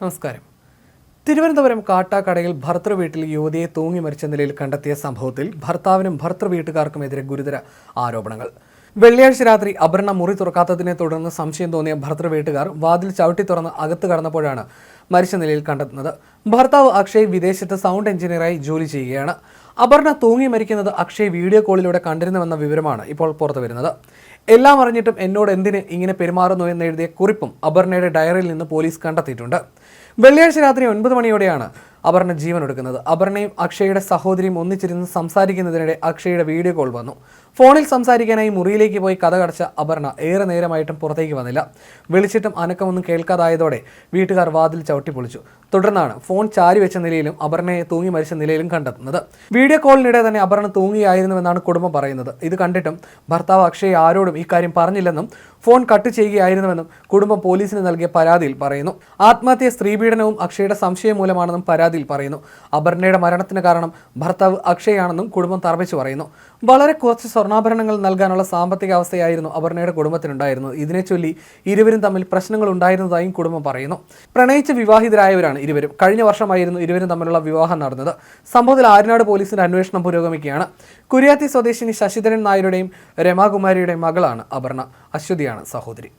നമസ്കാരം. തിരുവനന്തപുരം കാട്ടാക്കടയിൽ ഭർത്തൃ വീട്ടിൽ യുവതിയെ തൂങ്ങി മരിച്ച നിലയിൽ കണ്ടെത്തിയ സംഭവത്തിൽ ഭർത്താവിനും ഭർത്തൃ വീട്ടുകാർക്കുമെതിരെ ഗുരുതര ആരോപണങ്ങൾ. വെള്ളിയാഴ്ച രാത്രി അപർണ മുറി തുറക്കാത്തതിനെ തുടർന്ന് സംശയം തോന്നിയ ഭർത്തൃ വീട്ടുകാർ വാതിൽ ചവിട്ടി തുറന്ന് അകത്ത് കടന്നപ്പോഴാണ് മരിച്ച നിലയിൽ കണ്ടെത്തുന്നത്. ഭർത്താവ് അക്ഷയ് വിദേശത്ത് സൗണ്ട് എഞ്ചിനീയറായി ജോലി ചെയ്യുകയാണ്. അപർണ തൂങ്ങി മരിക്കുന്നത് അക്ഷയ് വീഡിയോ കോളിലൂടെ കണ്ടിരുന്നുവെന്ന വിവരമാണ് ഇപ്പോൾ പുറത്തുവരുന്നത്. എല്ലാം അറിഞ്ഞിട്ടും എന്നോട് എന്തിന് ഇങ്ങനെ പെരുമാറുന്നു എന്നെഴുതിയ കുറിപ്പും അപർണയുടെ ഡയറിയിൽ നിന്ന് പോലീസ് കണ്ടെത്തിയിട്ടുണ്ട്. വെള്ളിയാഴ്ച രാത്രി 9 മണിയോടെയാണ് അപർണ ജീവനൊടുക്കുന്നത്. അപർണയും അക്ഷയുടെ സഹോദരിയും ഒന്നിച്ചിരുന്ന് സംസാരിക്കുന്നതിനിടെ അക്ഷയുടെ വീഡിയോ കോൾ വന്നു. ഫോണിൽ സംസാരിക്കാനായി മുറിയിലേക്ക് പോയി കതകടച്ച അപർണ ഏറെ നേരമായിട്ടും പുറത്തേക്ക് വന്നില്ല. വിളിച്ചിട്ടും അനക്കമൊന്നും കേൾക്കാതായതോടെ വീട്ടുകാർ വാതിൽ ചവിട്ടിപ്പൊളിച്ചു. തുടർന്നാണ് ഫോൺ ചാരി വെച്ച നിലയിലും അപർണയെ തൂങ്ങി മരിച്ച നിലയിലും കണ്ടെത്തുന്നത്. വീഡിയോ കോളിനിടെ തന്നെ അപർണ തൂങ്ങിയായിരുന്നുവെന്നാണ് കുടുംബം പറയുന്നത്. ഇത് കണ്ടിട്ടും ഭർത്താവ് അക്ഷയ് ആരോടും ഇക്കാര്യം പറഞ്ഞില്ലെന്നും ഫോൺ കട്ട് ചെയ്യുകയായിരുന്നുവെന്നും കുടുംബം പോലീസിന് നൽകിയ പരാതിയിൽ പറയുന്നു. ആത്മഹത്യ സ്ത്രീപീഡനവും അക്ഷയുടെ സംശയം മൂലമാണെന്നും പരാതിയിൽ പറയുന്നു. അപർണയുടെ മരണത്തിന് കാരണം ഭർത്താവ് അക്ഷയാണെന്നും കുടുംബം തർപ്പിച്ചു പറയുന്നു. വളരെ കുറച്ച് സ്വർണ്ണാഭരണങ്ങൾ നൽകാനുള്ള സാമ്പത്തിക അവസ്ഥയായിരുന്നു അപർണയുടെ കുടുംബത്തിനുണ്ടായിരുന്നത്. ഇതിനെ ചൊല്ലി ഇരുവരും തമ്മിൽ പ്രശ്നങ്ങൾ ഉണ്ടായിരുന്നതായും കുടുംബം പറയുന്നു. പ്രണയിച്ച് വിവാഹിതരായവരാണ് ഇരുവരും. കഴിഞ്ഞ വർഷമായിരുന്നു ഇരുവരും തമ്മിലുള്ള വിവാഹം നടന്നത്. സംഭവത്തിൽ ആര്യനാട് പോലീസിന്റെ അന്വേഷണം പുരോഗമിക്കുകയാണ്. കുര്യാത്തി സ്വദേശിനി ശശിധരൻ നായരുടെയും രമാകുമാരിയുടെയും മകളാണ് അപർണ. അശ്വതിയാണ് സഹോദരി.